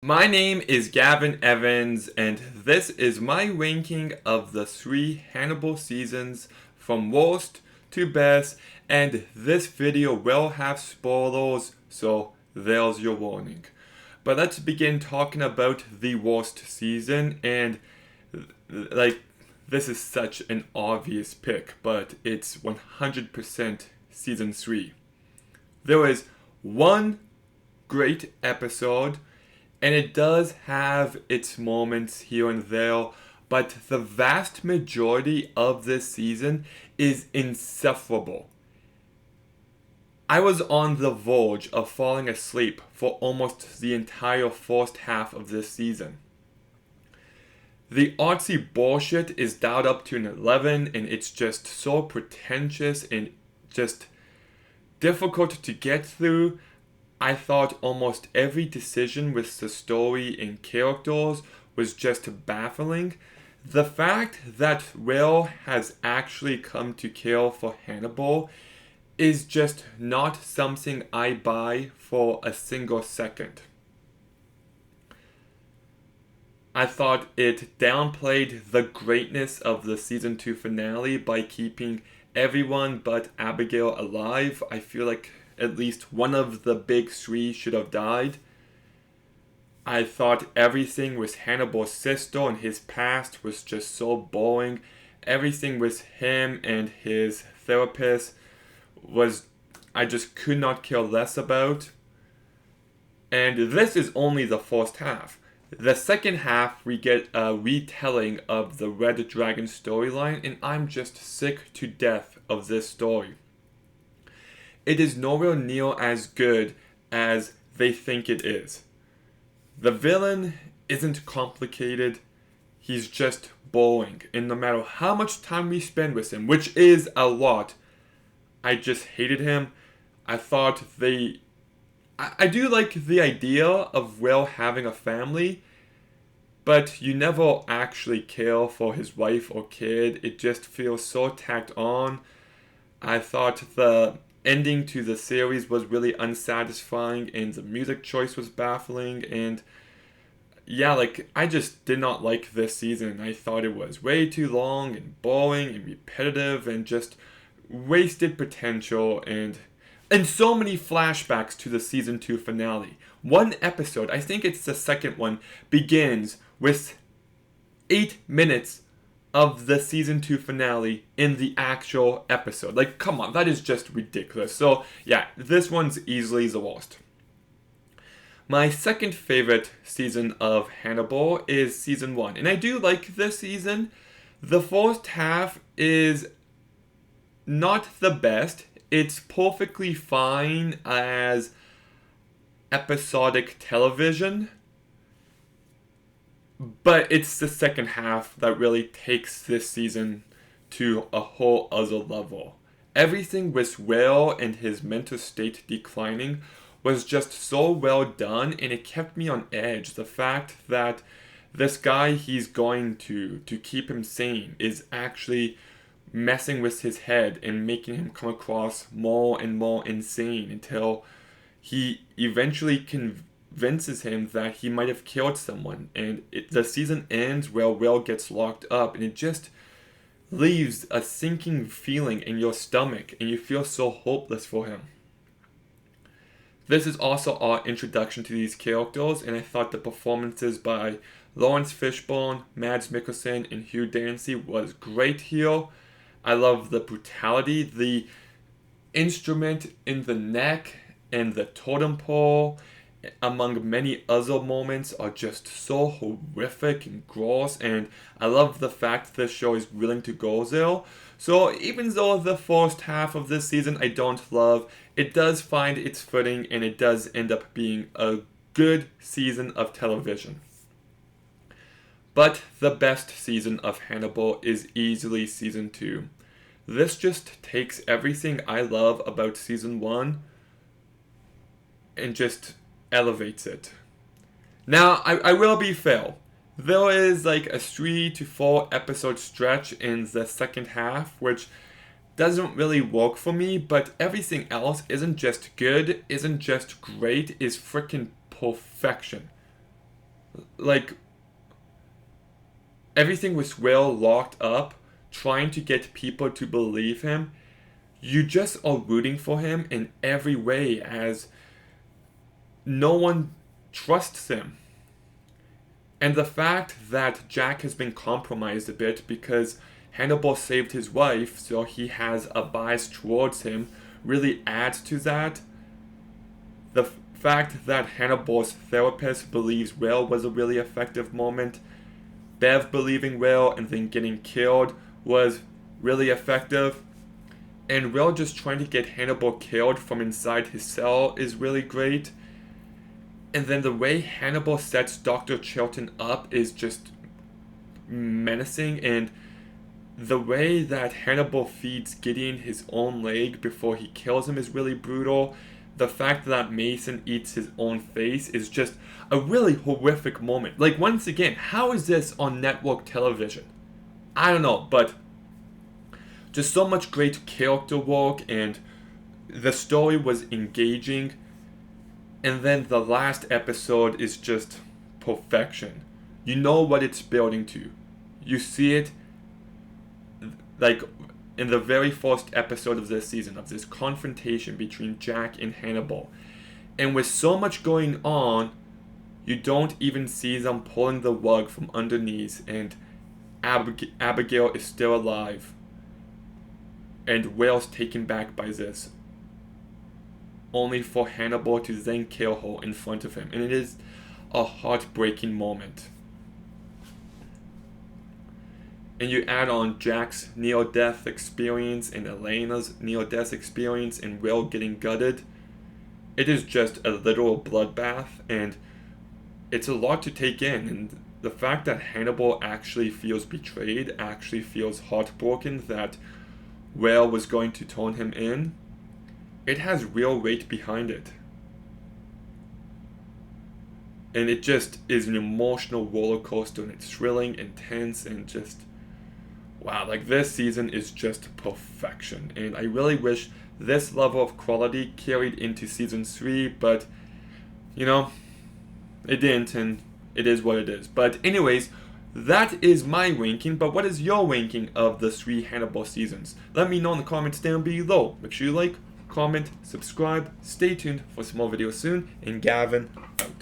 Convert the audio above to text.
My name is Gavin Evans, and this is my ranking of the 3 Hannibal seasons from worst to best, and this video will have spoilers, so there's your warning. But let's begin talking about the worst season, and like, this is such an obvious pick, but it's 100% season 3. There is one great episode, and it does have its moments here and there, but the vast majority of this season is insufferable. I was on the verge of falling asleep for almost the entire first half of this season. The artsy bullshit is dialed up to an 11, and it's just so pretentious and just difficult to get through. I thought almost every decision with the story and characters was just baffling. The fact that Will has actually come to care for Hannibal is just not something I buy for a single second. I thought it downplayed the greatness of the season 2 finale by keeping everyone but Abigail alive. I feel like at least one of the big 3 should have died. I thought everything with Hannibal's sister and his past was just so boring. Everything with him and his therapist I just could not care less about. And this is only the first half. The second half, we get a retelling of the Red Dragon storyline, and I'm just sick to death of this story. It is nowhere near as good as they think it is. The villain isn't complicated, he's just boring, and no matter how much time we spend with him, which is a lot, I just hated him. I thought I do like the idea of Will having a family, but you never actually care for his wife or kid. It just feels so tacked on. I thought the ending to the series was really unsatisfying, and the music choice was baffling, and yeah, I just did not like this season. I thought it was way too long and boring and repetitive and just wasted potential, and so many flashbacks to the season 2 finale. One episode, I think it's the second one, begins with 8 minutes of the season 2 finale in the actual episode. Come on, that is just ridiculous. So yeah, this one's easily the worst. My second favorite season of Hannibal is season 1, and I do like this season. The first half is not the best. It's perfectly fine as episodic television, but it's the second half that really takes this season to a whole other level. Everything with Will and his mental state declining was just so well done, and it kept me on edge. The fact that this guy he's going to keep him sane is actually messing with his head and making him come across more and more insane until he eventually convinces him that he might have killed someone. And the season ends where Will gets locked up, and it just leaves a sinking feeling in your stomach, and you feel so hopeless for him. This is also our introduction to these characters, and I thought the performances by Lawrence Fishburne, Mads Mikkelsen, and Hugh Dancy was great here. I love the brutality, the instrument in the neck and the totem pole, among many other moments, are just so horrific and gross, and I love the fact this show is willing to go there. So even though the first half of this season I don't love, it does find its footing, and it does end up being a good season of television. But the best season of Hannibal is easily season 2. This just takes everything I love about season 1 and just elevates it. Now, I will be fair. There is a 3 to 4 episode stretch in the second half, which doesn't really work for me, but everything else isn't just good, isn't just great, is freaking perfection. like, everything was well locked up, trying to get people to believe him. You just are rooting for him in every way, as no one trusts him. And the fact that Jack has been compromised a bit because Hannibal saved his wife, so he has a bias towards him, really adds to that. The fact that Hannibal's therapist believes Will was a really effective moment. Bev believing Will and then getting killed was really effective. And Will just trying to get Hannibal killed from inside his cell is really great. And then the way Hannibal sets Dr. Chilton up is just menacing, and the way that Hannibal feeds Gideon his own leg before he kills him is really brutal. The fact that Mason eats his own face is just a really horrific moment. Like, once again, how is this on network television? I don't know, but just so much great character work, and the story was engaging. And then the last episode is just perfection. You know what it's building to. You see it, like, in the very first episode of this season, of this confrontation between Jack and Hannibal. And with so much going on, you don't even see them pulling the rug from underneath, and Abigail is still alive. And Will's taken back by this, only for Hannibal to then kill her in front of him. And it is a heartbreaking moment. And you add on Jack's near-death experience and Elena's near-death experience and Will getting gutted. It is just a literal bloodbath, and it's a lot to take in. And the fact that Hannibal actually feels betrayed, actually feels heartbroken that Will was going to turn him in, it has real weight behind it. And it just is an emotional roller coaster, and it's thrilling, intense, and just, wow, like, this season is just perfection. And I really wish this level of quality carried into season 3, but, you know, it didn't, and it is what it is. But anyways, that is my ranking, but what is your ranking of the 3 Hannibal seasons? Let me know in the comments down below. Make sure you like, comment, subscribe, stay tuned for some more videos soon, and Gavin out.